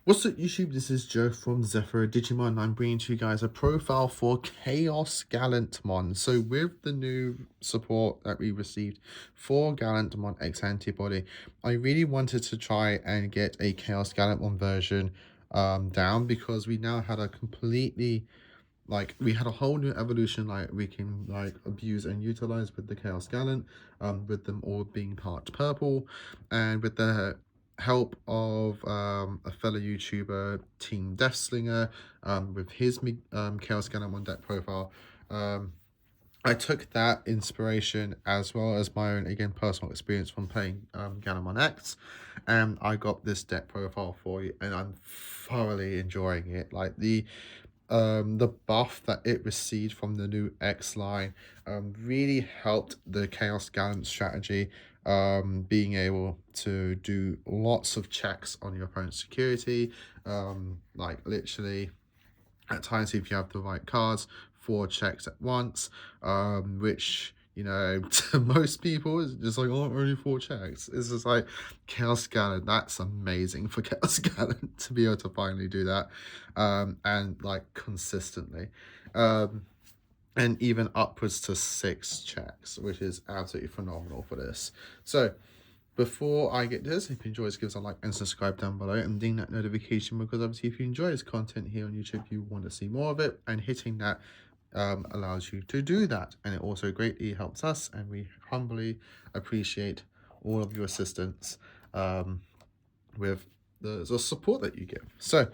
What's up YouTube, this is Joe from Zephyrwargames, and I'm bringing to you guys a profile for ChaosGallantmon. So with the new support that we received for Gallantmon X Antibody, I really wanted to try and get a ChaosGallantmon version down, because we now had a completely, we had a whole new evolution we can abuse and utilize with the Chaos Gallant, with them all being part purple, and with the help of a fellow YouTuber, Team Deathslinger, with his Chaos Gallant deck profile. I took that inspiration as well as my own, again, personal experience from playing Galantmon X, and I got this deck profile for you, and I'm thoroughly enjoying it. Like the buff that it received from the new X line really helped the Chaos Gallant strategy, being able to do lots of checks on your opponent's security, like literally at times, if you have the right cards, 4 checks at once, which, you know, to most people is just like, oh, only 4 checks. It's just like, Chaos Gallant, that's amazing for Chaos Gallant to be able to finally do that, and like consistently, and even upwards to 6 checks, which is absolutely phenomenal for this. So before I get to this, if you enjoy this, give us a like and subscribe down below, and ding that notification, because obviously if you enjoy this content here on YouTube, you want to see more of it, and hitting that allows you to do that, and it also greatly helps us, and we humbly appreciate all of your assistance with the support that you give. So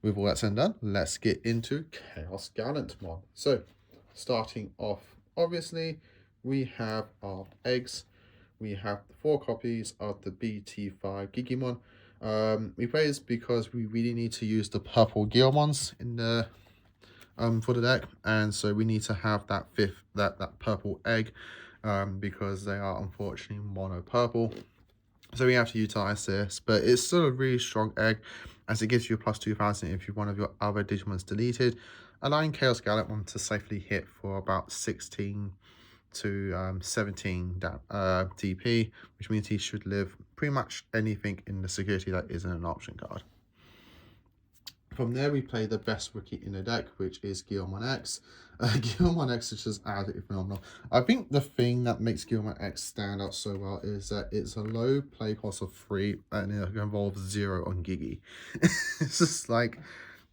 with all that said and done, let's get into ChaosGallantmon. So starting off, obviously we have our eggs. We have 4 copies of the BT5 Digimon. We play this because we really need to use the purple Guilmons in the for the deck, and so we need to have that that purple egg, because they are unfortunately mono purple. So we have to utilize this, but it's still a really strong egg, as it gives you a plus 2000 if one of your other Digimon's deleted, allowing ChaosGallantmon to safely hit for about 16 to 17 DP, which means he should live pretty much anything in the security that isn't an option card. From there, we play the best rookie in the deck, which is Digimon X. Digimon X is just absolutely phenomenal. I think the thing that makes Digimon X stand out so well is that it's a low play cost of 3, and it involves 0 on Gigi. It's just like,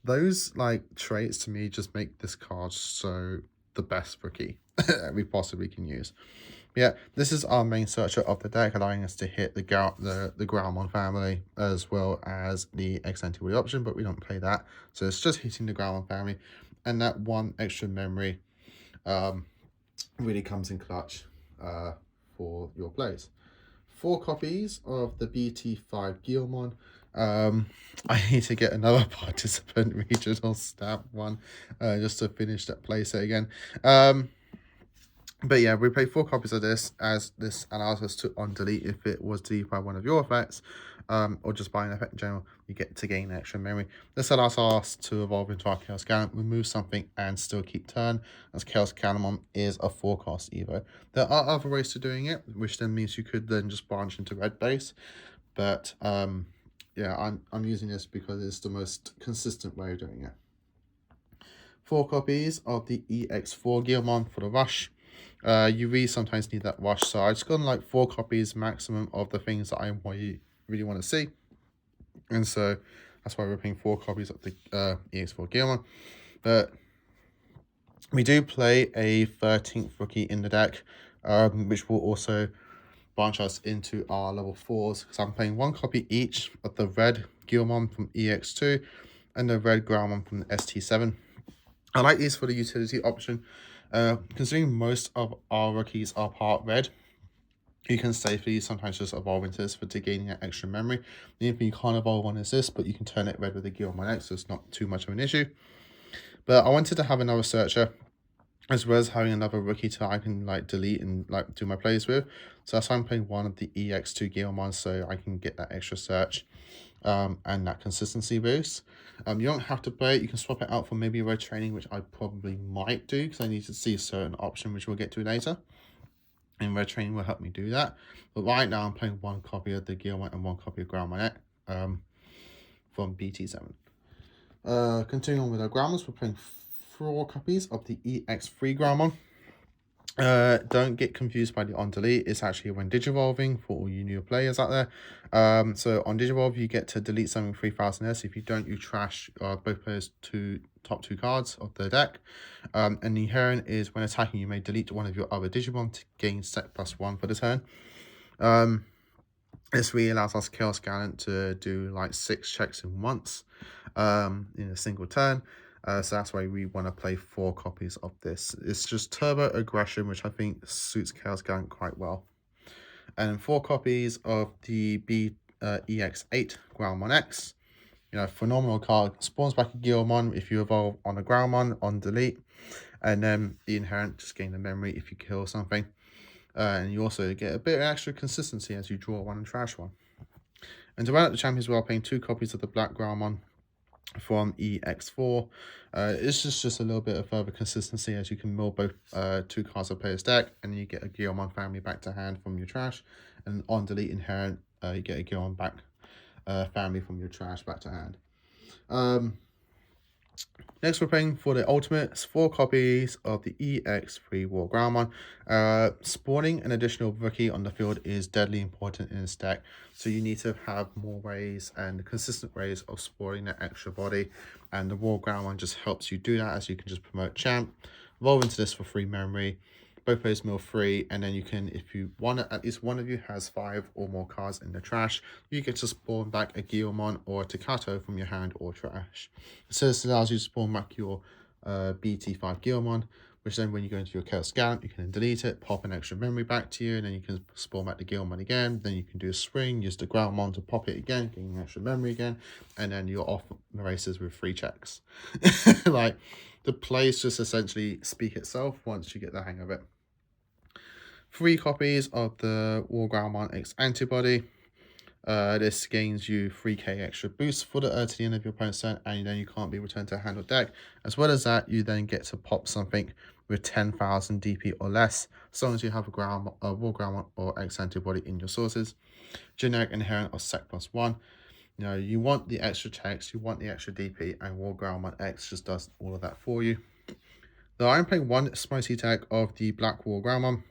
those traits to me just make this card so the best rookie that we possibly can use. Yeah, this is our main searcher of the deck, allowing us to hit the Growlmon family as well as the X Antibody option, but we don't play that, so it's just hitting the Growlmon family, and that 1 extra memory really comes in clutch for your plays. 4 copies of the BT5 Guilmon. I need to get another participant regional stamp one just to finish that playset again. But yeah, we play 4 copies of this, as this allows us to undelete if it was deleted by one of your effects, or just by an effect in general, you get to gain extra memory. This allows us to evolve into our Chaos Gallant, remove something, and still keep turn, as ChaosGallantmon is a 4-cost Evo. There are other ways to doing it, which then means you could then just branch into red base, but yeah, I'm using this because it's the most consistent way of doing it. 4 copies of the EX4 Guilmon for the rush. You really sometimes need that rush, so I've just gone 4 copies maximum of the things that I really want to see, and so that's why we're playing 4 copies of the EX4 Guilmon. But we do play a 13th rookie in the deck, which will also branch us into our level 4s, because I'm playing 1 copy each of the red Guilmon from EX2 and the red Growlmon from the ST7. I like these for the utility option. Considering most of our rookies are part red, you can safely sometimes just evolve into this to gaining that extra memory. The only thing you can't evolve on is this, but you can turn it red with the Guilmon X, so it's not too much of an issue. But I wanted to have another searcher, as well as having another rookie to I can delete and do my plays with. So that's why I'm playing 1 of the EX2 Guilmon, so I can get that extra search and that consistency boost. You don't have to play it, you can swap it out for maybe red training, which I probably might do because I need to see a certain option, which we'll get to later. and red training will help me do that. But right now I'm playing 1 copy of the Digimon and 1 copy of Grandmon from BT7. Continuing on with our Grandmons, we're playing 4 copies of the EX3 Grandmon. Don't get confused by the on delete. It's actually when digivolving for all you new players out there. So on digivolve you get to delete something 3000 S. If you don't, you trash both players' top 2 cards of their deck. And the inherent is when attacking you may delete one of your other Digimon to gain set +1 for the turn. This really allows us Chaos Gallant to do like 6 checks in once in a single turn. So that's why we want to play 4 copies of this. It's just turbo aggression, which I think suits Chaos Gallant quite well. And 4 copies of the EX8 Groundmon X. You know, phenomenal card. Spawns back a Guilmon if you evolve on a Groundmon on delete. And then the inherent just gain the memory if you kill something. And you also get a bit of extra consistency as you draw one and trash one. And to round out the champions, we're playing 2 copies of the Black Groundmon from EX4. It's just a little bit of further consistency as you can mill both 2 cards of player's deck, and you get a Guilmon family back to hand from your trash. And on delete inherent, you get a Guilmon back family from your trash back to hand. Next, we're playing for the ultimates 4 copies of the EX3 War Groundmon. Spawning an additional rookie on the field is deadly important in this deck, so you need to have more ways and consistent ways of spawning that extra body, and the War Groundmon just helps you do that, as you can just promote champ, evolve into this for 3 memory. Both players mill 3, and then you can, if you want, at least one of you has 5 or more cards in the trash, you get to spawn back a Guilmon or a Takato from your hand or trash. So this allows you to spawn back your BT5 Guilmon, which then when you go into your Chaos Gallant, you can then delete it, pop an extra memory back to you, and then you can spawn back the Guilmon again. Then you can do a swing, use the Groundmon to pop it again, getting extra memory again, and then you're off the races with 3 checks. Like, the plays just essentially speak itself once you get the hang of it. 3 copies of the War Groundmon X Antibody. This gains you 3k extra boost for to the end of your opponent's turn, and then you can't be returned to hand or deck. As well as that, you then get to pop something with 10,000 DP or less, as long as you have a War Groundmon or X Antibody in your sources. Generic inherent or sec +1. You know, you want the extra checks, you want the extra DP, and War Groundmon X just does all of that for you. Now, I'm playing 1 spicy tag of the Black War Groundmon.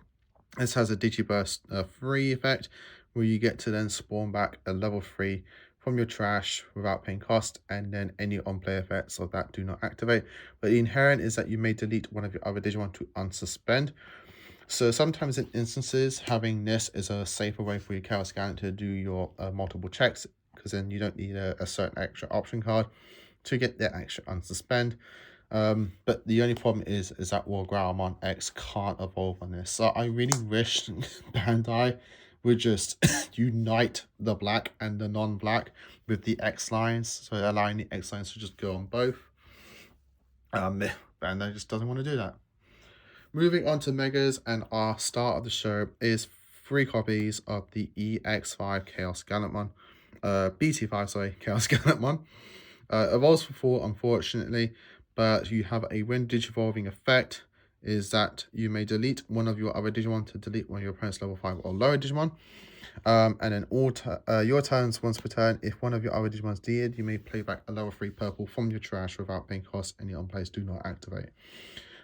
This has a Digiburst 3 effect, where you get to then spawn back a level 3 from your trash without paying cost, and then any on-play effects of that do not activate. But the inherent is that you may delete one of your other Digimon to unsuspend. So sometimes in instances, having this is a safer way for your Chaos Gallant to do your multiple checks, because then you don't need a certain extra option card to get that extra unsuspend. But the only problem is that War Groundmon X can't evolve on this. So I really wish Bandai would just unite the black and the non-black with the X lines, so allowing the X lines to just go on both. Bandai just doesn't want to do that. Moving on to Megas, and our star of the show is 3 copies of the EX5 ChaosGallantmon. BT5, sorry, ChaosGallantmon. Evolves for 4, unfortunately, but you have a when digivolving effect, is that you may delete one of your other Digimon to delete one of your opponent's level 5 or lower Digimon. And then your turns once per turn, if one of your other Digimon's deleted, you may play back a level 3 purple from your trash without paying cost, and your on-plays do not activate.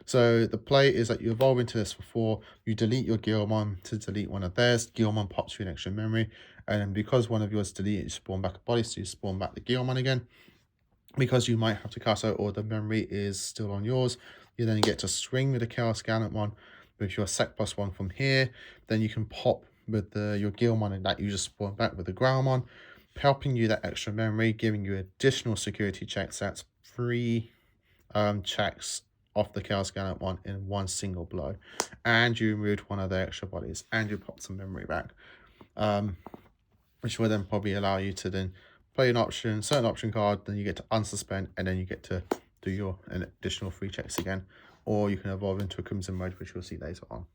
So the play is that you evolve into this for 4, you delete your Guilmon to delete one of theirs, Guilmon pops you an extra memory, and then because one of yours is deleted, you spawn back a body, so you spawn back the Guilmon again. Because you might have to cast out or the memory is still on yours, you then get to swing with the ChaosGallantmon with your sec +1 from here. Then you can pop with your Guilmon, and that you just spawn back with the Groundmon, helping you that extra memory, giving you additional security checks. That's 3 checks off the ChaosGallantmon in one single blow, and you removed one of the extra bodies, and you popped some memory back, which will then probably allow you to then play an option, certain option card, then you get to unsuspend, and then you get to do your additional 3 checks again, or you can evolve into a Crimson mode, which you'll see later on.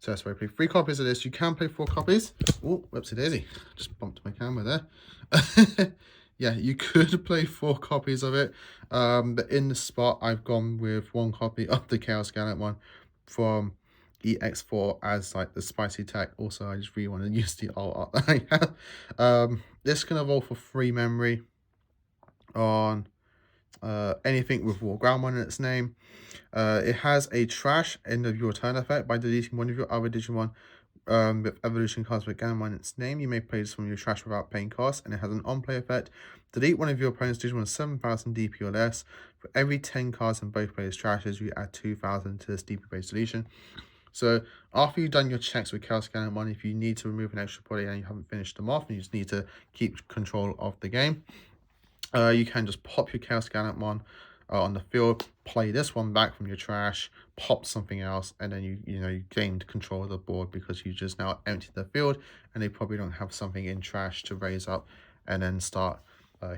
So that's why I play 3 copies of this. You can play 4 copies. Oh, whoopsie daisy, just bumped my camera there. Yeah, you could play 4 copies of it, but in the spot, I've gone with 1 copy of the ChaosGallantmon from EX4 as like the spicy tech. Also, I just really want to use the alt art that I have. This can evolve for 3 memory on anything with Wargroundmon in its name. It has a trash end of your turn effect. By deleting one of your other Digimon with evolution cards with Gallantmon in its name, you may play this from your trash without paying costs, and it has an on-play effect. Delete one of your opponent's Digimon 7,000 DP or less. For every 10 cards in both players' trashes, you add 2,000 to this DP-based deletion. So after you've done your checks with ChaosGallantmon, if you need to remove an extra body and you haven't finished them off, and you just need to keep control of the game, you can just pop your ChaosGallantmon on the field, play this one back from your trash, pop something else, and then you gained control of the board because you just now emptied the field, and they probably don't have something in trash to raise up and then start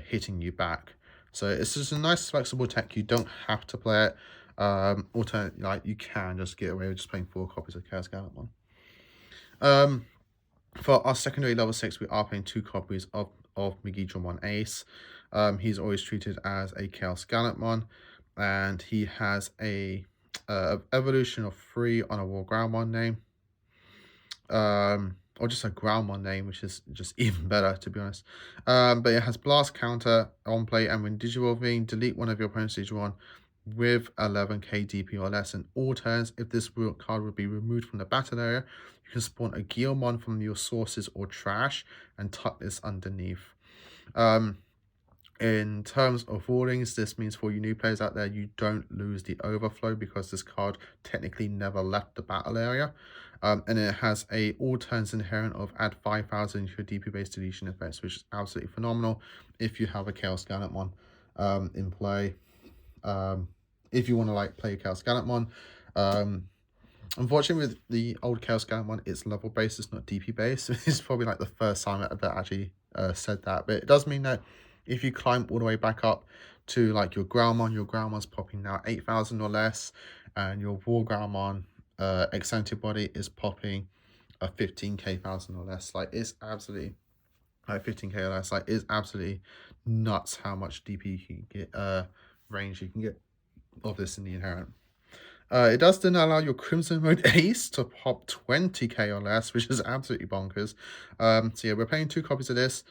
hitting you back. So it's just a nice flexible tech. You don't have to play it. Alternately, like you can just get away with just playing 4 copies of ChaosGallantmon. For our secondary level 6, we are playing 2 copies of Digimon Ace. He's always treated as a ChaosGallantmon, and he has a evolution of 3 on a Wargroundmon name. Or just a Groundmon name, which is just even better, to be honest. But it has Blast Counter on play, and when Digivolving, delete one of your opponent's Digimon with 11k DP or less in all turns. If this card would be removed from the battle area, you can spawn a Guilmon from your sources or trash and tuck this underneath. In terms of rulings, this means for you new players out there, you don't lose the overflow because this card technically never left the battle area. And it has a all turns inherent of add 5,000 to your DP based deletion effects, which is absolutely phenomenal if you have a ChaosGallantmon in play. If you want to like play ChaosGallantmon. Unfortunately, with the old ChaosGallantmon, it's level based, it's not DP based. It's probably like the first time I've ever actually said that, but it does mean that if you climb all the way back up to like your Groundmon's popping now 8,000 or less, and your Wargroundmon Antibody is popping a 15k thousand or less. Like it's absolutely like 15k or less. Like it's absolutely nuts how much DP you can get, range you can get of this in the inherent. It does then allow your Crimson Mode Ace to pop 20k or less, which is absolutely bonkers. So yeah, we're playing 2 copies of this.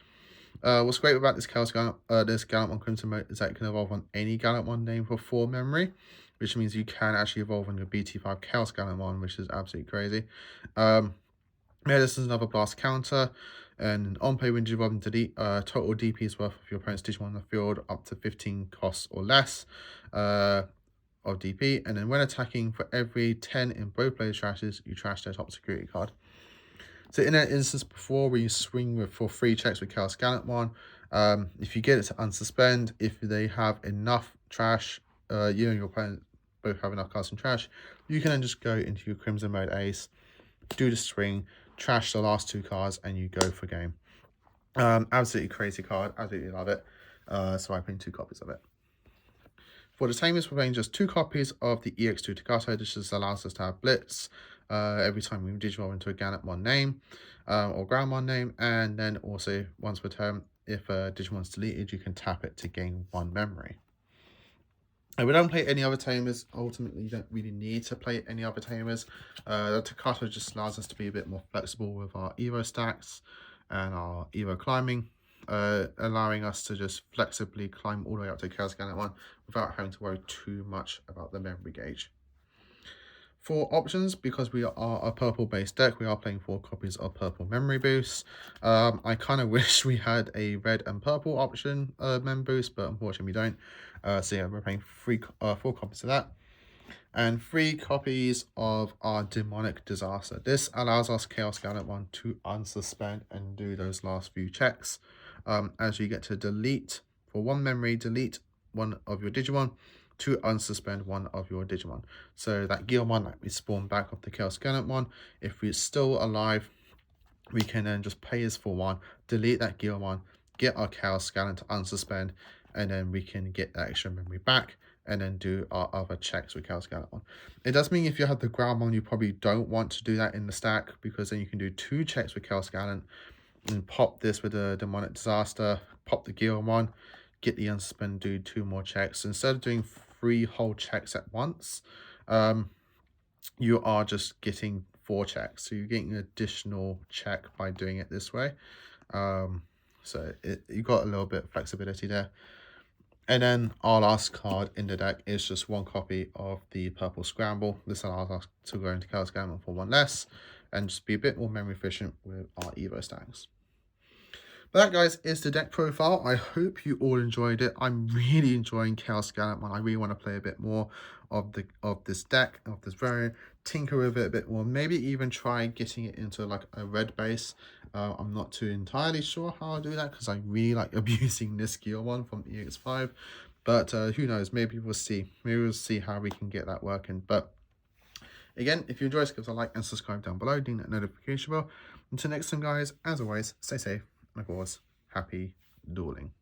What's great about this Gallantmon Crimson Mode is that it can evolve on any Gallantmon name for 4 memory, which means you can actually evolve on your BT5 ChaosGallantmon, which is absolutely crazy. Yeah, this is another blast counter, and on play when you evolve and delete, total DP's worth of your opponent's Digimon on the field up to 15 costs or less of DP, and then when attacking, for every 10 in both players' trashes, you trash their top security card. So in that instance before, where you swing for 3 checks with ChaosGallantmon, if you get it to unsuspend, if they have enough trash, you and your opponent both have enough cards in trash, you can then just go into your Crimson Mode Ace, do the swing, trash the last 2 cards, and you go for game. Absolutely crazy card, absolutely love it. So I played 2 copies of it. For the Tamers, we're playing just 2 copies of the EX2 Tagato. This just allows us to have Blitz every time we digivolve into a Gallantmon name or Groundmon name, and then also once per turn, if Digimon's deleted, you can tap it to gain 1 memory. And we don't play any other Tamers. Ultimately, you don't really need to play any other Tamers. The Tagato just allows us to be a bit more flexible with our Evo stacks and our Evo climbing, allowing us to just flexibly climb all the way up to ChaosGallantmon without having to worry too much about the memory gauge. For options, because we are a purple based deck, we are playing 4 copies of Purple Memory Boost. I kind of wish we had a red and purple option Mem Boost, but unfortunately we don't. So yeah, we're playing 4 copies of that. And 3 copies of our Demonic Disaster. This allows us ChaosGallantmon to unsuspend and do those last few checks. As you get to delete, for 1 memory, delete 1 of your Digimon to unsuspend 1 of your Digimon. So that Guilmon that we spawn back off the ChaosGallantmon, if we're still alive, we can then just pay as for 1, delete that Guilmon, get our ChaosGallant to unsuspend, and then we can get that extra memory back and then do our other checks with ChaosGallantmon. It does mean if you have the Groundmon, you probably don't want to do that in the stack, because then you can do 2 checks with ChaosGallant and pop this with a Demonic Disaster, pop the Guilmon, get the unsuspend, do 2 more checks. Instead of doing 3 whole checks at once, you are just getting 4 checks. So you're getting an additional check by doing it this way. So you got a little bit of flexibility there. And then our last card in the deck is just 1 copy of the Purple Scramble. This allows us to go into ChaosGallantmon for 1 less and just be a bit more memory efficient with our Evo stacks. But that, guys, is the deck profile. I hope you all enjoyed it. I'm really enjoying ChaosGallantmon. I really want to play a bit more of this deck, of this variant, tinker with it a bit more, maybe even try getting it into like a red base. I'm not too entirely sure how I'll do that because I really like abusing this gear one from EX5. But who knows, maybe we'll see. Maybe we'll see how we can get that working. But again, if you enjoyed, give us a like and subscribe down below, ding that notification bell. Until next time, guys, as always, stay safe and of course, happy dueling.